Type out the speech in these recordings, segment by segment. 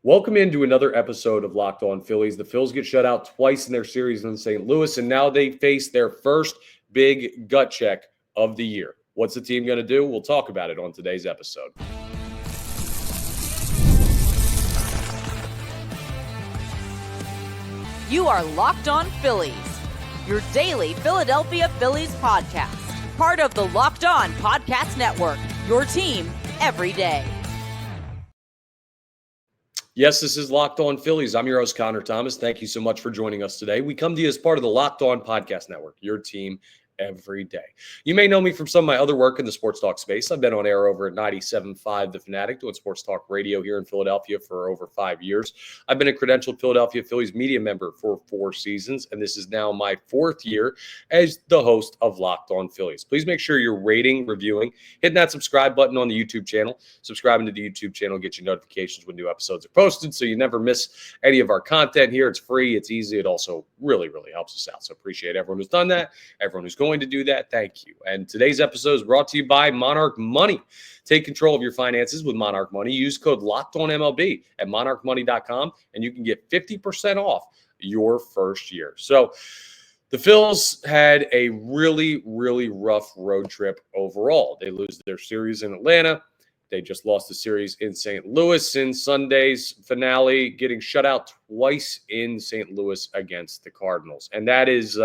Welcome into another episode of Locked On Phillies. The Phils get shut out twice in their series in St. Louis, and now they face their first big gut check of the year. What's the team going to do? We'll talk about it on today's episode. You are Locked On Phillies, your daily Philadelphia Phillies podcast. Part of the Locked On Podcast Network, your team every day. Yes, this is Locked On Phillies. I'm your host, Connor Thomas. Thank you so much for joining us today. We come to you as part of the Locked On Podcast Network, your team every day. You may know me from some of my other work in the sports talk space. I've been on air over at 97.5 The Fanatic, doing sports talk radio here in Philadelphia for over 5 years. I've been a credentialed Philadelphia Phillies media member for 4 seasons, and this is now my 4th year as the host of Locked On Phillies. Please make sure you're rating, reviewing, hitting that subscribe button on the YouTube channel. Subscribing to the YouTube channel gets you notifications when new episodes are posted, so you never miss any of our content here. It's free, it's easy. It also really helps us out. So appreciate everyone who's done that, everyone who's going to do that. Thank you. And today's episode is brought to you by Monarch Money. Take control of your finances with Monarch Money. Use code LOCKEDONMLB at monarchmoney.com and you can get 50% off your first year. So the Phils had a really rough road trip overall. They lose their series in Atlanta. They just lost the series in St. Louis in Sunday's finale, getting shut out twice in St. Louis against the Cardinals. And that is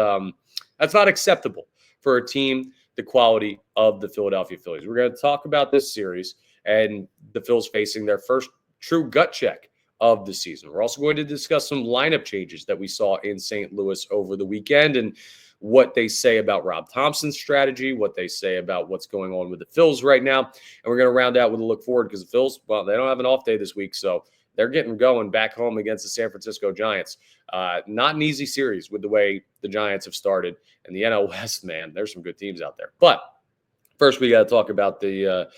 that's not acceptable for a team the quality of the Philadelphia Phillies. We're going to talk about this series and the Phils facing their first true gut check of the season. We're also going to discuss some lineup changes that we saw in St. Louis over the weekend and what they say about Rob Thompson's strategy, what they say about what's going on with the Phils right now. And we're going to round out with a look forward because the Phils, well, they don't have an off day this week, so they're getting going back home against the San Francisco Giants. Not an easy series with the way the Giants have started. And the NL West, man, there's some good teams out there. But first, we got to talk about the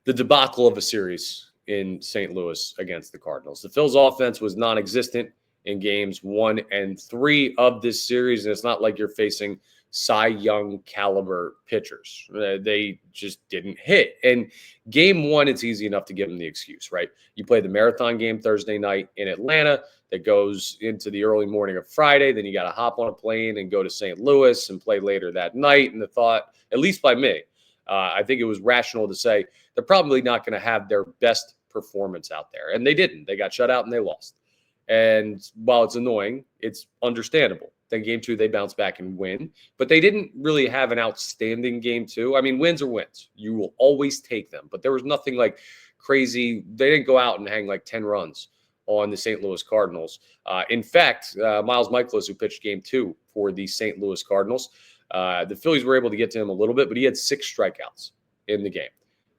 debacle of a series in St. Louis against the Cardinals. The Phils' offense was non-existent in games 1 and 3 of this series, and it's not like you're facing Cy Young caliber pitchers. They just didn't hit. And game 1, it's easy enough to give them the excuse, right? You play the marathon game Thursday night in Atlanta that goes into the early morning of Friday. Then you got to hop on a plane and go to St. Louis and play later that night. And the thought, at least by me, I think it was rational to say they're probably not going to have their best performance out there. And they didn't. They got shut out and they lost. And while it's annoying, it's understandable. Then game 2, they bounce back and win. But they didn't really have an outstanding game 2. I mean, wins are wins. You will always take them. But there was nothing like crazy. They didn't go out and hang like 10 runs on the St. Louis Cardinals. In fact, Miles Michaelis, who pitched game 2 for the St. Louis Cardinals, the Phillies were able to get to him a little bit, but he had 6 strikeouts in the game.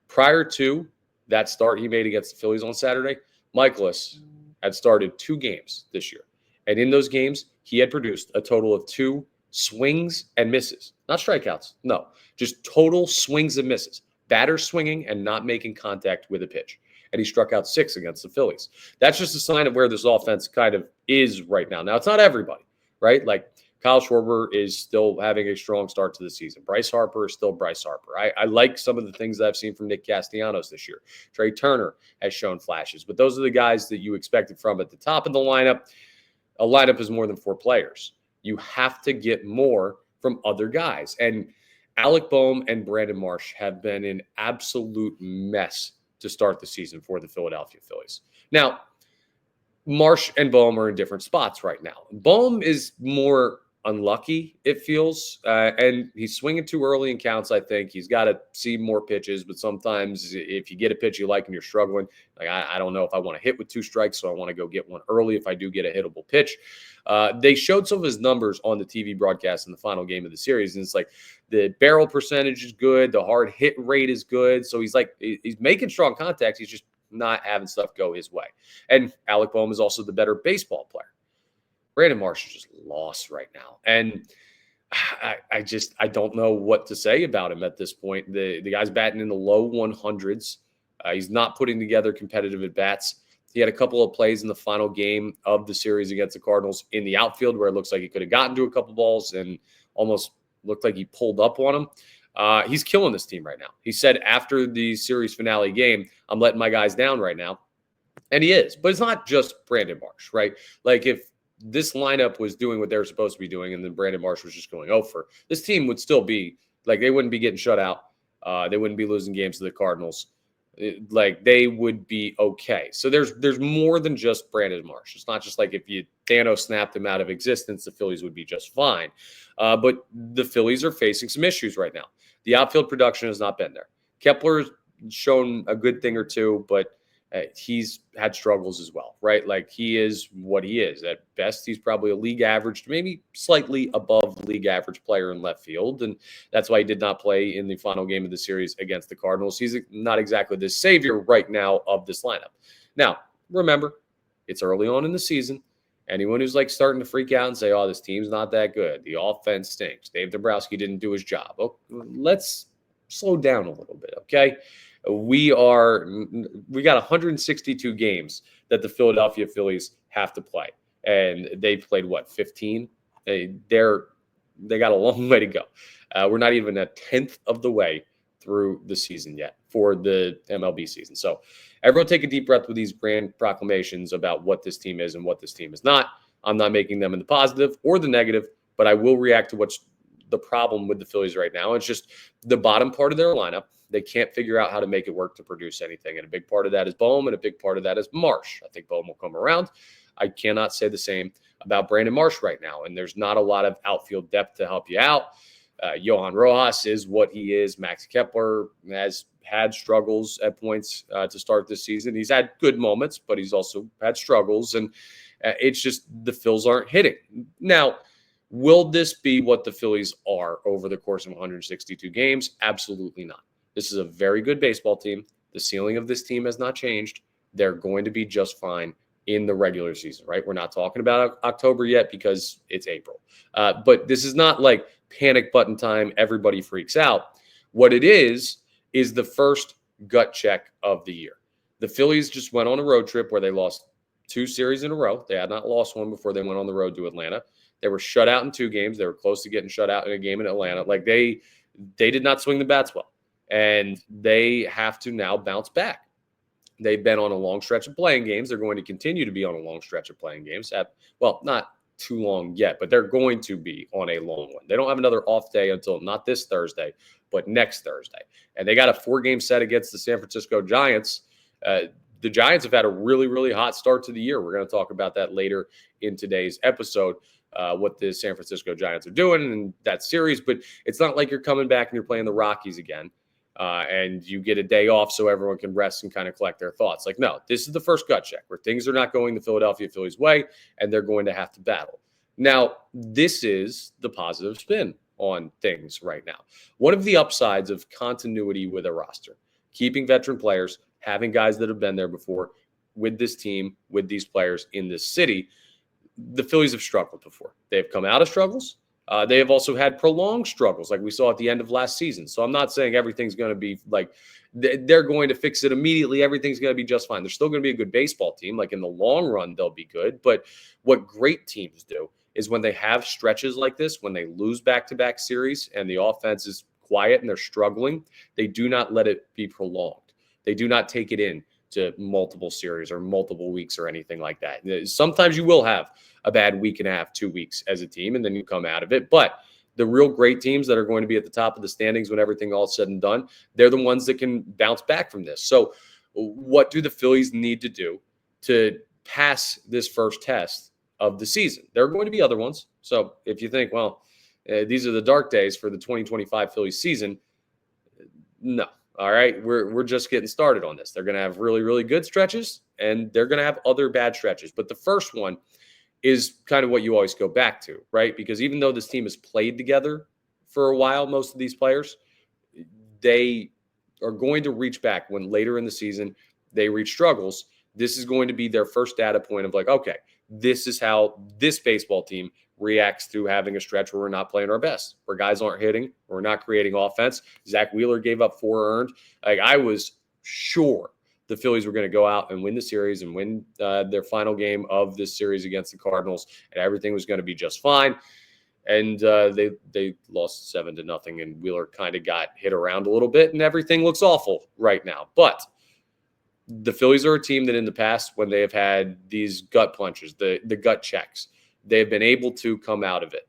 Prior to that start he made against the Phillies on Saturday, Michaelis had started 2 games this year. And in those games, he had produced a total of 2 swings and misses. Not strikeouts, no. Just total swings and misses. Batter swinging and not making contact with a pitch. And he struck out 6 against the Phillies. That's just a sign of where this offense kind of is right now. Now, it's not everybody, right? Like Kyle Schwarber is still having a strong start to the season. Bryce Harper is still Bryce Harper. I like some of the things that I've seen from Nick Castellanos this year. Trey Turner has shown flashes. But those are the guys that you expected from at the top of the lineup. A lineup is more than 4 players. You have to get more from other guys. And Alec Boehm and Brandon Marsh have been an absolute mess to start the season for the Philadelphia Phillies. Now, Marsh and Boehm are in different spots right now. Boehm is more unlucky, it feels, and he's swinging too early in counts, I think. He's got to see more pitches, but sometimes if you get a pitch you like and you're struggling, like I don't know if I want to hit with 2 strikes, so I want to go get one early if I do get a hittable pitch. They showed some of his numbers on the TV broadcast in the final game of the series, and it's like the barrel percentage is good, the hard hit rate is good, so he's making strong contacts, he's just not having stuff go his way. And Alec Boehm is also the better baseball player. Brandon Marsh is just lost right now. And I don't know what to say about him at this point. The guy's batting in the low 100s. He's not putting together competitive at-bats. He had a couple of plays in the final game of the series against the Cardinals in the outfield where it looks like he could have gotten to a couple balls and almost looked like he pulled up on him. He's killing this team right now. He said after the series finale game, I'm letting my guys down right now. And he is, but it's not just Brandon Marsh, right? Like if this lineup was doing what they're supposed to be doing and then Brandon Marsh was just going over, this team would still be like, they wouldn't be getting shut out. They wouldn't be losing games to the Cardinals. Like they would be okay. So there's more than just Brandon Marsh. It's not just like if you Thanos snapped him out of existence, the Phillies would be just fine. But the Phillies are facing some issues right now. The outfield production has not been there. Kepler's shown a good thing or two, but he's had struggles as well, right? Like he is what he is. At best, he's probably a league average, maybe slightly above league average player in left field. And that's why he did not play in the final game of the series against the Cardinals. He's not exactly the savior right now of this lineup. Now, remember, it's early on in the season. Anyone who's like starting to freak out and say, oh, this team's not that good. The offense stinks. Dave Dombrowski didn't do his job. Oh, let's slow down a little bit, okay? We got 162 games that the Philadelphia Phillies have to play, and they played what, 15? They got a long way to go. We're not even a tenth of the way through the season yet for the MLB season. So everyone take a deep breath with these grand proclamations about what this team is and what this team is not. I'm not making them in the positive or the negative, but I will react to what's the problem with the Phillies right now. It's just the bottom part of their lineup. They can't figure out how to make it work to produce anything. And a big part of that is Bohm, and a big part of that is Marsh. I think Bohm will come around. I cannot say the same about Brandon Marsh right now. And there's not a lot of outfield depth to help you out. Johan Rojas is what he is. Max Kepler has had struggles at points to start this season. He's had good moments, but he's also had struggles. And it's just the Phils aren't hitting. Now, will this be what the Phillies are over the course of 162 games? Absolutely not. This is a very good baseball team. The ceiling of this team has not changed. They're going to be just fine in the regular season, right? We're not talking about October yet because it's April. But this is not like panic button time. Everybody freaks out. What it is the first gut check of the year. The Phillies just went on a road trip where they lost 2 series in a row. They had not lost one before they went on the road to Atlanta. They were shut out in 2 games. They were close to getting shut out in a game in Atlanta. Like they did not swing the bats well. And they have to now bounce back. They've been on a long stretch of playing games. They're going to continue to be on a long stretch of playing games. Not too long yet, but they're going to be on a long one. They don't have another off day until not this Thursday, but next Thursday. And they got a 4-game set against the San Francisco Giants. The Giants have had a really, really hot start to the year. We're going to talk about that later in today's episode. What the San Francisco Giants are doing in that series, but it's not like you're coming back and you're playing the Rockies again. And you get a day off so everyone can rest and kind of collect their thoughts. Like, no, this is the first gut check where things are not going the Philadelphia Phillies way, and they're going to have to battle. Now, this is the positive spin on things right now. One of the upsides of continuity with a roster, keeping veteran players, having guys that have been there before with this team, with these players in this city, the Phillies have struggled before. They've come out of struggles. They have also had prolonged struggles like we saw at the end of last season. So I'm not saying everything's going to be like they're going to fix it immediately. Everything's going to be just fine. They're still going to be a good baseball team. Like in the long run, they'll be good. But what great teams do is when they have stretches like this, when they lose back-to-back series and the offense is quiet and they're struggling, they do not let it be prolonged. They do not take it in to multiple series or multiple weeks or anything like that. Sometimes you will have a bad week and a half, 2 weeks as a team, and then you come out of it. But the real great teams that are going to be at the top of the standings when everything all said and done, they're the ones that can bounce back from this. So what do the Phillies need to do to pass this first test of the season? There are going to be other ones. So if you think, well, these are the dark days for the 2025 Phillies season, no. All right, we're just getting started on this. They're going to have really, really good stretches, and they're going to have other bad stretches. But the first one is kind of what you always go back to, right? Because even though this team has played together for a while, most of these players, they are going to reach back when later in the season they reach struggles. This is going to be their first data point of like, okay, this is how this baseball team reacts to having a stretch where we're not playing our best, where guys aren't hitting, we're not creating offense. Zach Wheeler gave up 4 earned. Like I was sure the Phillies were going to go out and win the series and win their final game of this series against the Cardinals, and everything was going to be just fine. And they lost 7-0, and Wheeler kind of got hit around a little bit, and everything looks awful right now. But the Phillies are a team that in the past, when they have had these gut punches, the gut checks, they've been able to come out of it.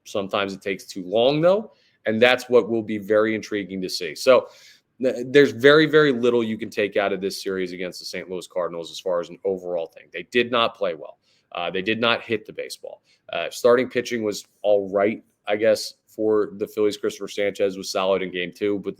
Sometimes it takes too long, though, and that's what will be very intriguing to see. So there's very, very little you can take out of this series against the St. Louis Cardinals as far as an overall thing. They did not play well. They did not hit the baseball. Starting pitching was all right, I guess, for the Phillies. Christopher Sanchez was solid in game 2, but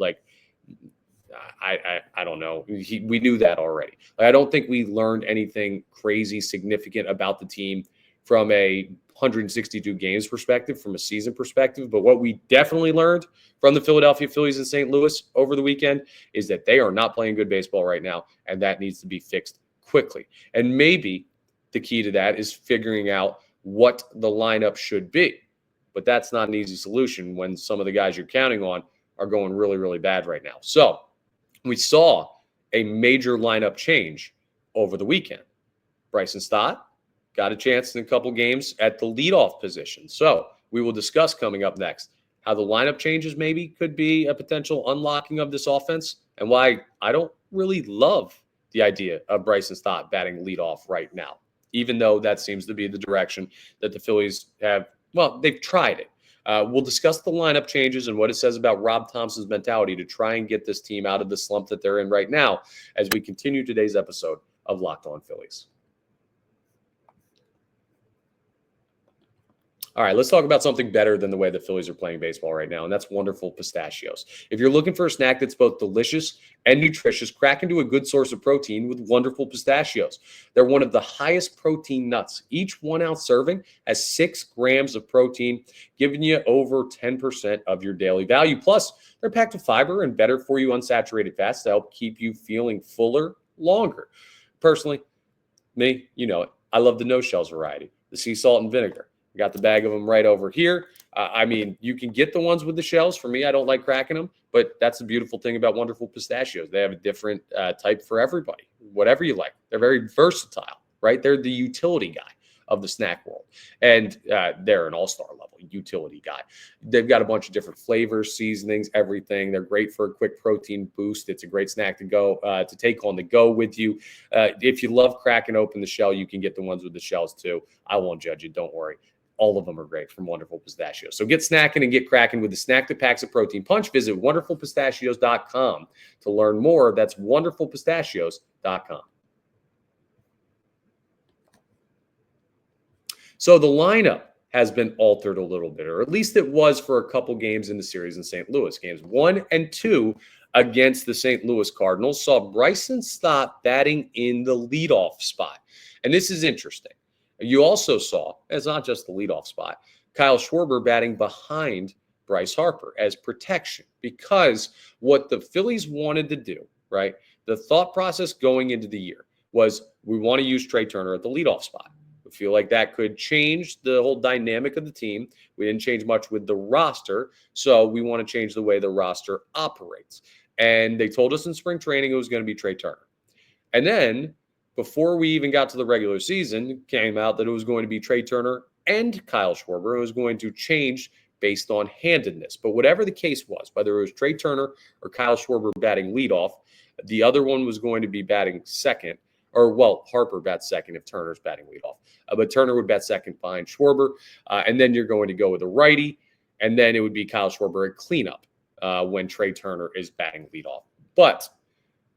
I don't know. We knew that already. I don't think we learned anything crazy significant about the team from a 162 games perspective, from a season perspective. But what we definitely learned from the Philadelphia Phillies in St. Louis over the weekend is that they are not playing good baseball right now, and that needs to be fixed quickly. And maybe the key to that is figuring out what the lineup should be. But that's not an easy solution when some of the guys you're counting on are going really, really bad right now. So we saw a major lineup change over the weekend. Bryson Stott got a chance in a couple games at the leadoff position. So we will discuss coming up next how the lineup changes maybe could be a potential unlocking of this offense and why I don't really love the idea of Bryson Stott batting leadoff right now, even though that seems to be the direction that the Phillies have. Well, they've tried it. We'll discuss the lineup changes and what it says about Rob Thompson's mentality to try and get this team out of the slump that they're in right now as we continue today's episode of Locked On Phillies. All right, let's talk about something better than the way the Phillies are playing baseball right now, and that's wonderful pistachios. If you're looking for a snack that's both delicious and nutritious, crack into a good source of protein with wonderful pistachios. They're one of the highest protein nuts. Each 1 ounce serving has 6 grams of protein, giving you over 10% of your daily value. Plus, they're packed with fiber and better for you unsaturated fats to help keep you feeling fuller longer. Personally, me, you know it. I love the no shells variety, the sea salt and vinegar. Got the bag of them right over here. I mean, you can get the ones with the shells. For me, I don't like cracking them, but that's the beautiful thing about wonderful pistachios. They have a different type for everybody, whatever you like. They're very versatile, right? They're the utility guy of the snack world, and they're an all-star level utility guy. They've got a bunch of different flavors, seasonings, everything. They're great for a quick protein boost. It's a great snack to go to take on the go with you. If you love cracking open the shell, you can get the ones with the shells too. I won't judge you. Don't worry. All of them are great from Wonderful Pistachios. So get snacking and get cracking with the snack that packs a protein punch. Visit wonderfulpistachios.com to learn more. That's wonderfulpistachios.com. So the lineup has been altered a little bit, or at least it was for a couple games in the series in St. Louis. Games 1 and 2 against the St. Louis Cardinals saw Bryson Stott batting in the leadoff spot. And this is interesting. You also saw, it's not just the leadoff spot, Kyle Schwarber batting behind Bryce Harper as protection, because what the Phillies wanted to do, right, the thought process going into the year was we want to use Trey Turner at the leadoff spot. We feel like that could change the whole dynamic of the team. We didn't change much with the roster, so we want to change the way the roster operates. And they told us in spring training it was going to be Trey Turner. And then before we even got to the regular season, it came out that it was going to be Trey Turner and Kyle Schwarber. It was going to change based on handedness. But whatever the case was, whether it was Trey Turner or Kyle Schwarber batting leadoff, the other one was going to be batting second. Or, well, Harper bats second if Turner's batting leadoff. But Turner would bat second behind Schwarber. And then you're going to go with a righty. And then it would be Kyle Schwarber at cleanup when Trey Turner is batting leadoff. But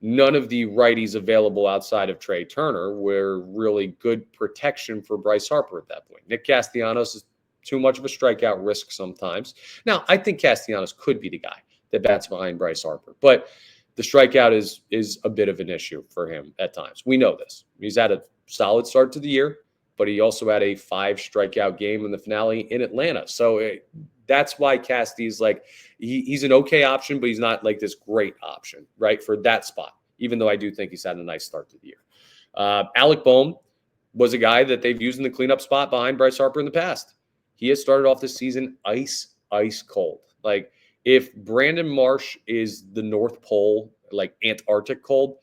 none of the righties available outside of Trey Turner were really good protection for Bryce Harper at that point. Nick Castellanos is too much of a strikeout risk sometimes. Now, I think Castellanos could be the guy that bats behind Bryce Harper, but the strikeout is a bit of an issue for him at times. We know this. He's had a solid start to the year, but he also had a 5 strikeout game in the finale in Atlanta. So that's why Casty's like, he's an okay option, but he's not like this great option, right, for that spot, even though I do think he's had a nice start to the year. Alec Bohm was a guy that they've used in the cleanup spot behind Bryce Harper in the past. He has started off this season ice cold. Like, if Brandon Marsh is the North Pole, like Antarctic cold,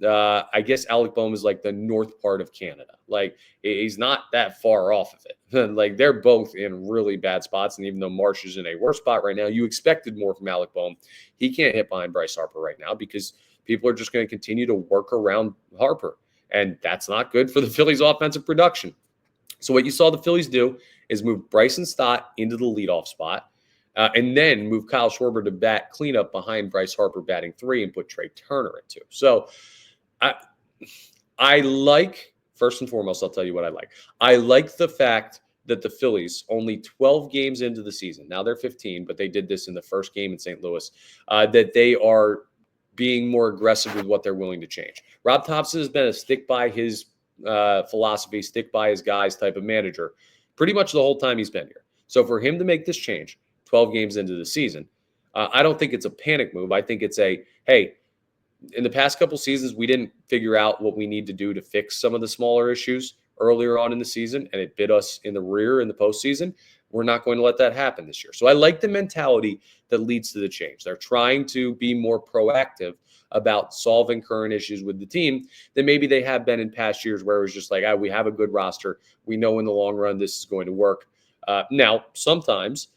I guess Alec Bohm is like the north part of Canada. Like, he's not that far off of it. Like, they're both in really bad spots. And even though Marsh is in a worse spot right now, you expected more from Alec Bohm. He can't hit behind Bryce Harper right now because people are just going to continue to work around Harper. And that's not good for the Phillies' offensive production. So what you saw the Phillies do is move Bryson Stott into the leadoff spot, and then move Kyle Schwarber to bat cleanup behind Bryce Harper batting 3 and put Trey Turner at 2. So I like, first and foremost, I'll tell you what I like. I like the fact that the Phillies, only 12 games into the season, now they're 15, but they did this in the first game in St. Louis, that they are being more aggressive with what they're willing to change. Rob Thompson has been a stick by his philosophy, stick by his guys type of manager pretty much the whole time he's been here. So for him to make this change 12 games into the season, I don't think it's a panic move. I think it's a, hey, in the past couple seasons, we didn't figure out what we need to do to fix some of the smaller issues earlier on in the season, and it bit us in the rear in the postseason. We're not going to let that happen this year. So I like the mentality that leads to the change. They're trying to be more proactive about solving current issues with the team than maybe they have been in past years, where it was just like, we have a good roster. We know in the long run this is going to work. Now, sometimes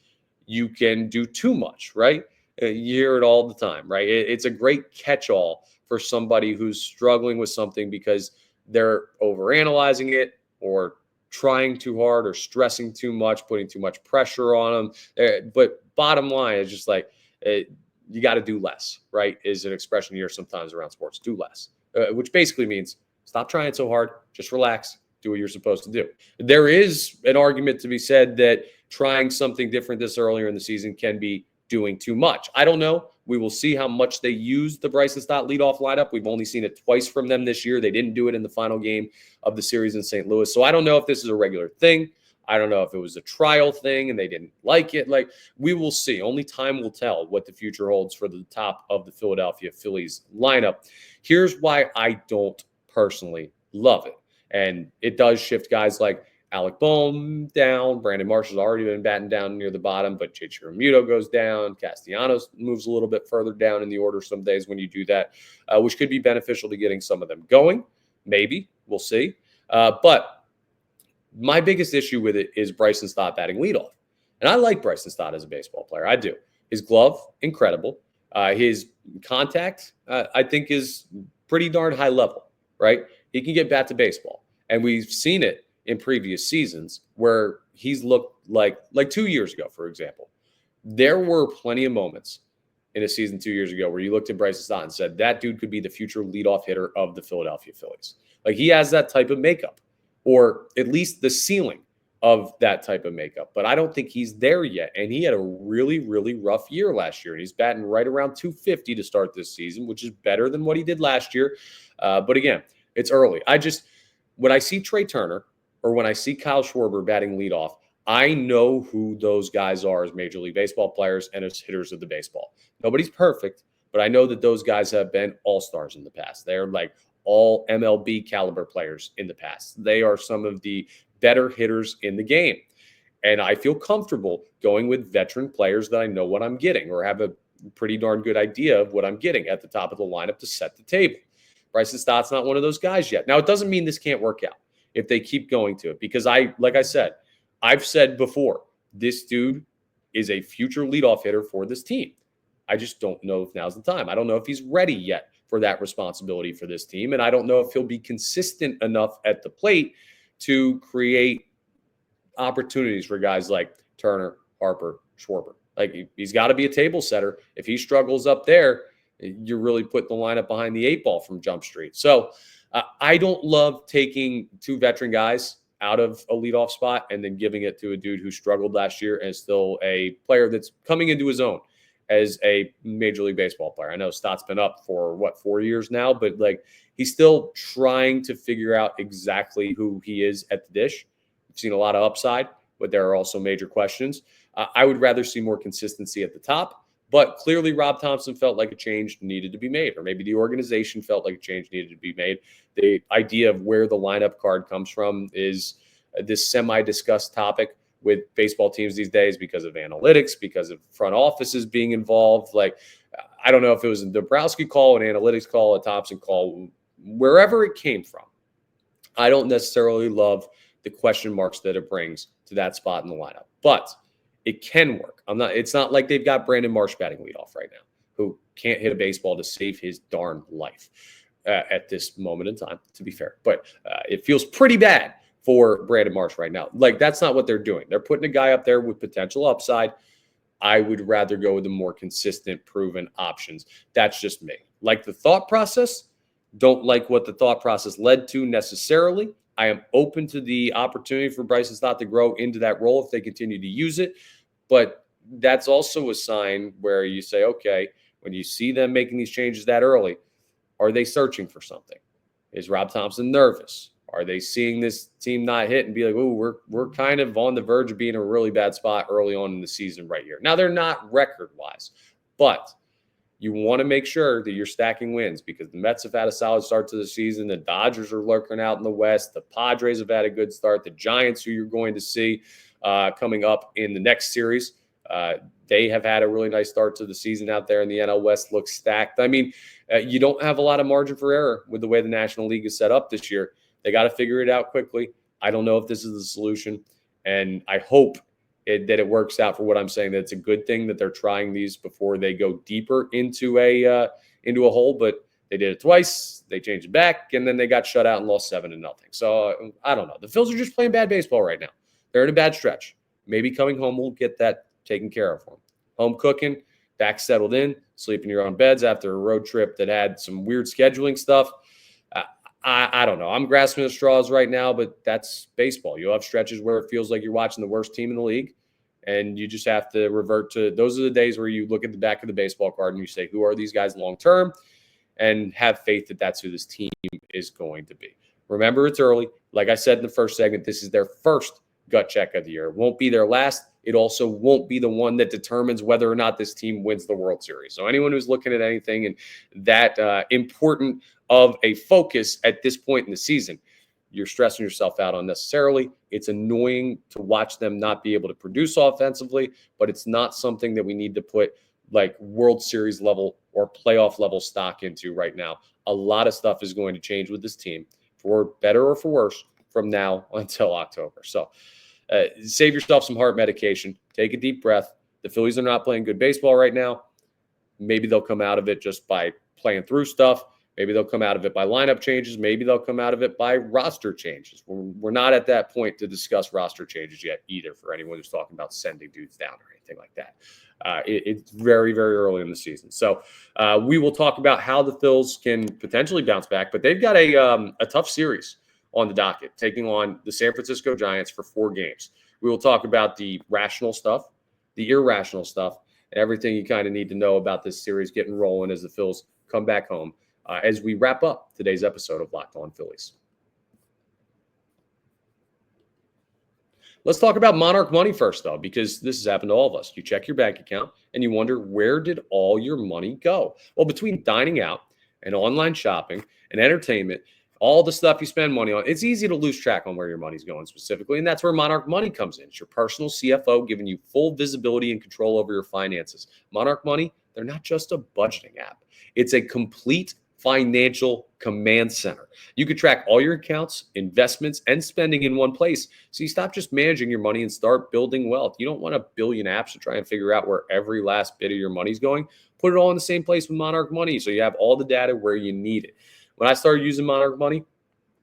you can do too much, right? You hear it all the time, right? It's a great catch-all for somebody who's struggling with something because they're overanalyzing it or trying too hard or stressing too much, putting too much pressure on them. But bottom line is just like, you got to do less, right? Is an expression you hear sometimes around sports. Do less, which basically means stop trying so hard, just relax, do what you're supposed to do. There is an argument to be said that trying something different this earlier in the season can be doing too much. I don't know. We will see how much they use the Bryson Stott leadoff lineup. We've only seen it twice from them this year. They didn't do it in the final game of the series in St. Louis. So I don't know if this is a regular thing. I don't know if it was a trial thing and they didn't like it. Like, we will see. Only time will tell what the future holds for the top of the Philadelphia Phillies lineup. Here's why I don't personally love it. And it does shift guys like Alec Bohm down. Brandon Marsh has already been batting down near the bottom, but J.J. Realmuto goes down. Castellanos moves a little bit further down in the order some days when you do that, which could be beneficial to getting some of them going. Maybe. We'll see. But my biggest issue with it is Bryson Stott batting leadoff. And I like Bryson Stott as a baseball player. I do. His glove, incredible. His contact, I think, is pretty darn high level, right? He can get bat to baseball. And we've seen it in previous seasons where he's looked like 2 years ago, for example. There were plenty of moments in a season 2 years ago where you looked at Bryson Stott and said, that dude could be the future leadoff hitter of the Philadelphia Phillies. Like, he has that type of makeup, or at least the ceiling of that type of makeup. But I don't think he's there yet. And he had a really, really rough year last year. And he's batting right around 250 to start this season, which is better than what he did last year. But again, it's early. When I see Trey Turner, or when I see Kyle Schwarber batting leadoff, I know who those guys are as Major League Baseball players and as hitters of the baseball. Nobody's perfect, but I know that those guys have been all-stars in the past. They're like all MLB caliber players in the past. They are some of the better hitters in the game. And I feel comfortable going with veteran players that I know what I'm getting, or have a pretty darn good idea of what I'm getting at the top of the lineup to set the table. Bryson Stott's not one of those guys yet. Now, it doesn't mean this can't work out if they keep going to it, because I've said before, this dude is a future leadoff hitter for this team. I just don't know if now's the time. I don't know if he's ready yet for that responsibility for this team. And I don't know if he'll be consistent enough at the plate to create opportunities for guys like Turner, Harper, Schwarber. Like, he's got to be a table setter. If he struggles up there, you're really putting the lineup behind the 8 ball from Jump Street. So I don't love taking 2 veteran guys out of a leadoff spot and then giving it to a dude who struggled last year and is still a player that's coming into his own as a Major League Baseball player. I know Stott's been up for 4 years now, but like, he's still trying to figure out exactly who he is at the dish. We've seen a lot of upside, but there are also major questions. I would rather see more consistency at the top. But clearly, Rob Thompson felt like a change needed to be made, or maybe the organization felt like a change needed to be made. The idea of where the lineup card comes from is this semi-discussed topic with baseball teams these days because of analytics, because of front offices being involved. Like, I don't know if it was a Dombrowski call, an analytics call, a Thompson call, wherever it came from. I don't necessarily love the question marks that it brings to that spot in the lineup, but it can work. It's not like they've got Brandon Marsh batting leadoff right now. who can't hit a baseball to save his darn life at this moment in time, to be fair. But it feels pretty bad for Brandon Marsh right now. Like, that's not what they're doing. They're putting a guy up there with potential upside. I would rather go with the more consistent, proven options. That's just me. Like the thought process, don't like what the thought process led to necessarily. I am open to the opportunity for Bryson Stott to grow into that role if they continue to use it. But that's also a sign where you say, okay, when you see them making these changes that early, are they searching for something? Is Rob Thompson nervous? Are they seeing this team not hit and be like, oh, we're kind of on the verge of being in a really bad spot early on in the season right here? Now, they're not record-wise, but you want to make sure that you're stacking wins because the Mets have had a solid start to the season. The Dodgers are lurking out in the West. The Padres have had a good start. The Giants, who you're going to see coming up in the next series, they have had a really nice start to the season out there in the NL West. Looks stacked. I mean, you don't have a lot of margin for error with the way the National League is set up this year. They got to figure it out quickly. I don't know if this is the solution, and I hope that it works out for what I'm saying. That it's a good thing that they're trying these before they go deeper into a hole. But they did it twice. They changed it back, and then they got shut out and lost 7-0. So I don't know. The Phils are just playing bad baseball right now. They're in a bad stretch. Maybe coming home will get that taken care of for them. Home cooking, back settled in, sleep in your own beds after a road trip that had some weird scheduling stuff. I don't know. I'm grasping at straws right now, but that's baseball. You'll have stretches where it feels like you're watching the worst team in the league, and you just have to revert to those are the days where you look at the back of the baseball card and you say, who are these guys long term, and have faith that that's who this team is going to be. Remember, it's early. Like I said in the first segment, this is their first gut check of the year. It won't be their last. It also won't be the one that determines whether or not this team wins the World Series. So anyone who's looking at anything and that important of a focus at this point in the season, you're stressing yourself out unnecessarily. It's annoying to watch them not be able to produce offensively, but it's not something that we need to put like World Series level or playoff level stock into right now. A lot of stuff is going to change with this team for better or for worse from now until October. So save yourself some heart medication. Take a deep breath. The Phillies are not playing good baseball right now. Maybe they'll come out of it just by playing through stuff. Maybe they'll come out of it by lineup changes. Maybe they'll come out of it by roster changes. We're not at that point to discuss roster changes yet either for anyone who's talking about sending dudes down or anything like that. It's very, very early in the season. So we will talk about how the Phils can potentially bounce back, but they've got a tough series on the docket, taking on the San Francisco Giants for 4 games. We will talk about the rational stuff, the irrational stuff, and everything you kind of need to know about this series getting rolling as the Phils come back home as we wrap up today's episode of Locked On Phillies. Let's talk about Monarch Money first, though, because this has happened to all of us. You check your bank account and you wonder, where did all your money go? Well, between dining out and online shopping and entertainment, all the stuff you spend money on, it's easy to lose track on where your money's going specifically, and that's where Monarch Money comes in. It's your personal CFO giving you full visibility and control over your finances. Monarch Money, they're not just a budgeting app. It's a complete financial command center. You can track all your accounts, investments, and spending in one place. So you stop just managing your money and start building wealth. You don't want a billion apps to try and figure out where every last bit of your money's going. Put it all in the same place with Monarch Money so you have all the data where you need it. When I started using Monarch Money,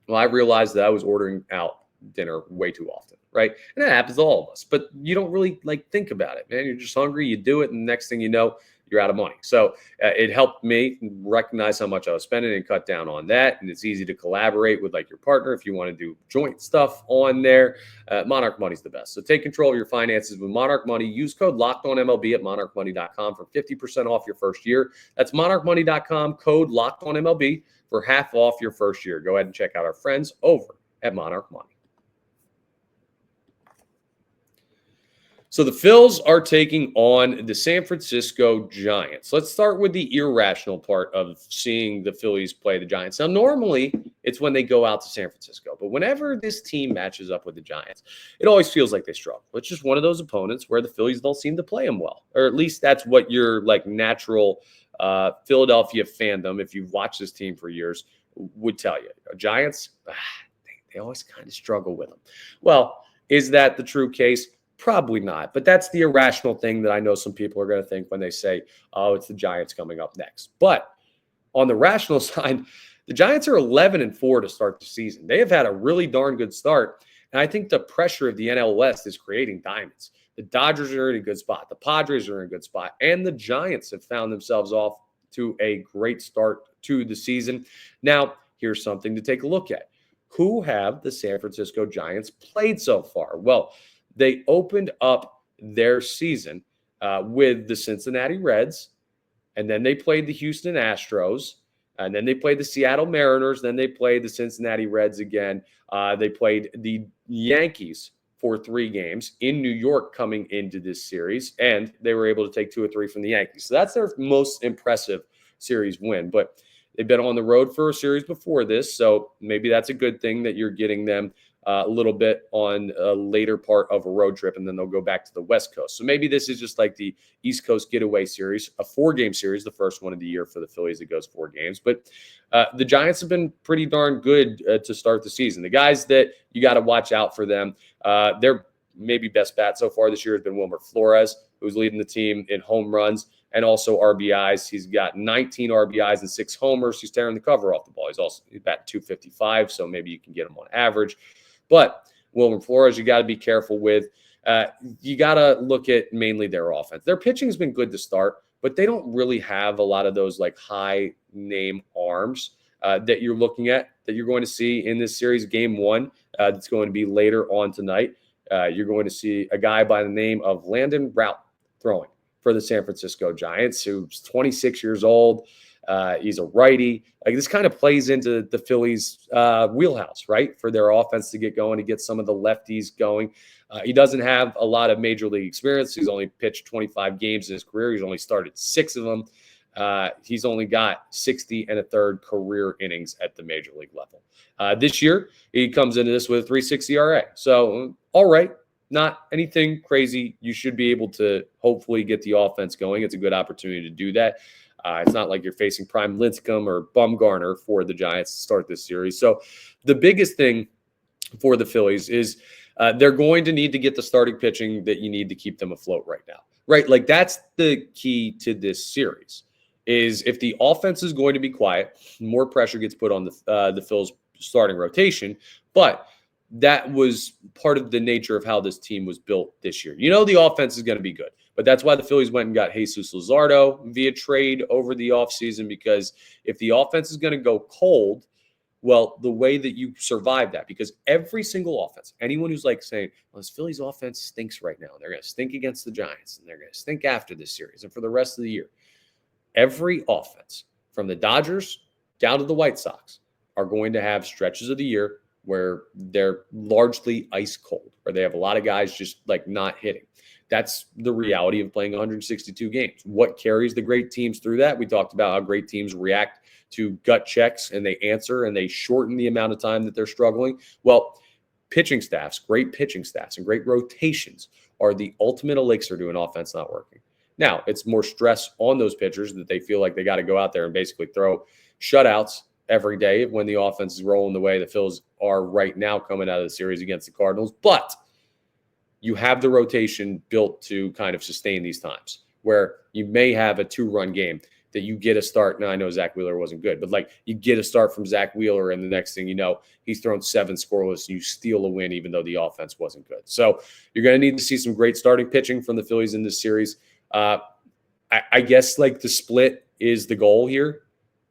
well, I realized that I was ordering out dinner way too often, right? And that happens to all of us, but you don't really think about it, man. You're just hungry, you do it, and the next thing you know, you're out of money. So it helped me recognize how much I was spending and cut down on that. And it's easy to collaborate with your partner if you want to do joint stuff on there. Monarch Money's the best. So take control of your finances with Monarch Money. Use code LOCKEDONMLB at monarchmoney.com for 50% off your first year. That's monarchmoney.com, code LOCKEDONMLB for half off your first year. Go ahead and check out our friends over at Monarch Money. So the Phils are taking on the San Francisco Giants. Let's start with the irrational part of seeing the Phillies play the Giants. Now, normally it's when they go out to San Francisco, but whenever this team matches up with the Giants, it always feels like they struggle. It's just one of those opponents where the Phillies don't seem to play them well, or at least that's what your natural Philadelphia fandom, if you've watched this team for years, would tell you. Giants, they always kind of struggle with them. Well, is that the true case? Probably not, but that's the irrational thing that I know some people are going to think when they say, oh, it's the Giants coming up next. But on the rational side, the Giants are 11-4 to start the season. They have had a really darn good start. And I think the pressure of the NL West is creating diamonds. The Dodgers are in a good spot. The Padres are in a good spot. And the Giants have found themselves off to a great start to the season. Now, here's something to take a look at. Who have the San Francisco Giants played so far? Well, they opened up their season with the Cincinnati Reds, and then they played the Houston Astros, and then they played the Seattle Mariners, then they played the Cincinnati Reds again. They played the Yankees for 3 games in New York coming into this series, and they were able to take 2 or 3 from the Yankees. So that's their most impressive series win. But they've been on the road for a series before this, so maybe that's a good thing that you're getting them a little bit on a later part of a road trip, and then they'll go back to the West Coast. So maybe this is just like the East Coast getaway series, a 4-game series, the first one of the year for the Phillies that goes 4 games. But the Giants have been pretty darn good to start the season. The guys that you got to watch out for them, their maybe best bat so far this year has been Wilmer Flores, who's leading the team in home runs and also RBIs. He's got 19 RBIs and 6 homers. He's tearing the cover off the ball. He's batting 255, so maybe you can get him on average. But Wilmer Flores, you got to be careful with. You got to look at mainly their offense. Their pitching has been good to start, but they don't really have a lot of those like high name arms that you're looking at, that you're going to see in this series. Game 1, that's going to be later on tonight. You're going to see a guy by the name of Landon Rout throwing for the San Francisco Giants, who's 26 years old. He's a righty. Like, this kind of plays into the Phillies' wheelhouse, right? For their offense to get going, to get some of the lefties going. He doesn't have a lot of major league experience. He's only pitched 25 games in his career. He's only started 6 of them. He's only got 60 1/3 career innings at the major league level. This year, he comes into this with a 3.60 ERA. So, all right, not anything crazy. You should be able to hopefully get the offense going. It's a good opportunity to do that. It's not like you're facing Prime Lincecum or Bumgarner for the Giants to start this series. So the biggest thing for the Phillies is they're going to need to get the starting pitching that you need to keep them afloat right now, right? Like, that's the key to this series, is if the offense is going to be quiet, more pressure gets put on the Phil's starting rotation. But that was part of the nature of how this team was built this year. You know, the offense is going to be good, but that's why the Phillies went and got Jesus Luzardo via trade over the offseason, because if the offense is going to go cold, well, the way that you survive that, because every single offense, anyone who's like saying, well, this Phillies offense stinks right now, and they're going to stink against the Giants, and they're going to stink after this series and for the rest of the year. Every offense, from the Dodgers down to the White Sox, are going to have stretches of the year where they're largely ice cold, where they have a lot of guys just like not hitting. That's the reality of playing 162 games. What carries the great teams through that? We talked about how great teams react to gut checks, and they answer, and they shorten the amount of time that they're struggling. Well, pitching staffs, great pitching staffs and great rotations are the ultimate elixir to an offense not working. Now, it's more stress on those pitchers that they feel like they got to go out there and basically throw shutouts every day when the offense is rolling the way the Phils are right now coming out of the series against the Cardinals. But you have the rotation built to kind of sustain these times where you may have a 2-run game that you get a start. Now, I know Zach Wheeler wasn't good, but like, you get a start from Zach Wheeler, and the next thing you know, he's thrown 7 scoreless, and you steal a win even though the offense wasn't good. So you're going to need to see some great starting pitching from the Phillies in this series. I guess like the split is the goal here,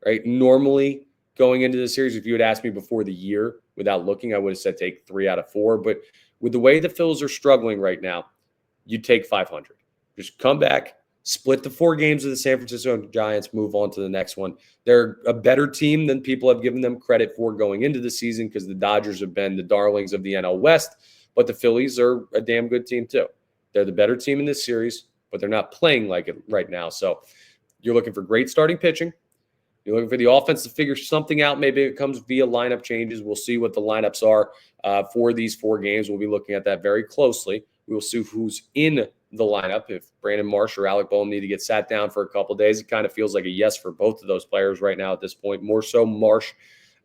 right? Normally, going into the series, if you had asked me before the year without looking, I would have said take 3 out of 4. But with the way the Phils are struggling right now, you take 500. Just come back, split the 4 games of the San Francisco Giants, move on to the next one. They're a better team than people have given them credit for going into the season, because the Dodgers have been the darlings of the NL West, but the Phillies are a damn good team too. They're the better team in this series, but they're not playing like it right now. So you're looking for great starting pitching. You're looking for the offense to figure something out. Maybe it comes via lineup changes. We'll see what the lineups are for these 4 games. We'll be looking at that very closely. We will see who's in the lineup. If Brandon Marsh or Alec Boehm need to get sat down for a couple of days, it kind of feels like a yes for both of those players right now at this point. More so Marsh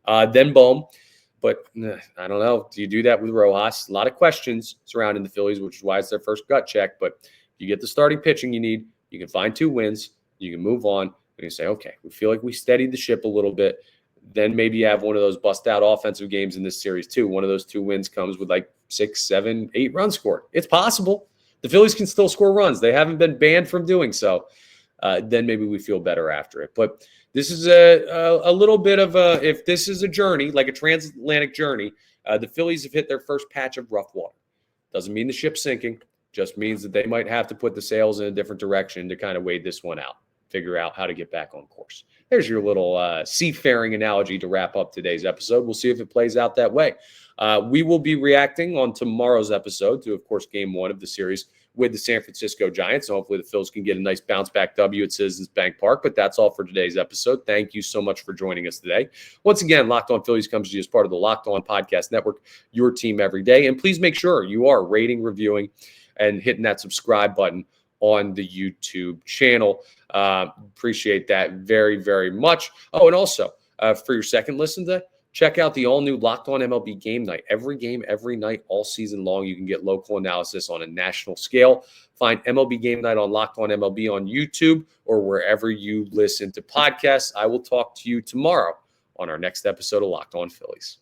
than Boehm. But I don't know. Do you do that with Rojas? A lot of questions surrounding the Phillies, which is why it's their first gut check. But if you get the starting pitching you need, you can find 2 wins. You can move on. And you say, okay, we feel like we steadied the ship a little bit. Then maybe you have one of those bust-out offensive games in this series too. One of those 2 wins comes with like 6, 7, 8 runs scored. It's possible. The Phillies can still score runs. They haven't been banned from doing so. Then maybe we feel better after it. But this is a little bit of if this is a journey, like a transatlantic journey, the Phillies have hit their first patch of rough water. Doesn't mean the ship's sinking. Just means that they might have to put the sails in a different direction to kind of wade this one out, figure out how to get back on course. There's your little seafaring analogy to wrap up today's episode. We'll see if it plays out that way. We will be reacting on tomorrow's episode to, of course, Game 1 of the series with the San Francisco Giants. So hopefully the Phils can get a nice bounce-back W at Citizens Bank Park. But that's all for today's episode. Thank you so much for joining us today. Once again, Locked On Phillies comes to you as part of the Locked On Podcast Network, your team every day. And please make sure you are rating, reviewing, and hitting that subscribe button on the YouTube channel. Appreciate that very, very much. Oh, and also for your second listen to check out the all-new Locked On MLB Game Night. Every game, every night, all season long, you can get local analysis on a national scale. Find MLB Game Night on Locked On MLB on YouTube or wherever you listen to podcasts. I will talk to you tomorrow on our next episode of Locked On Phillies.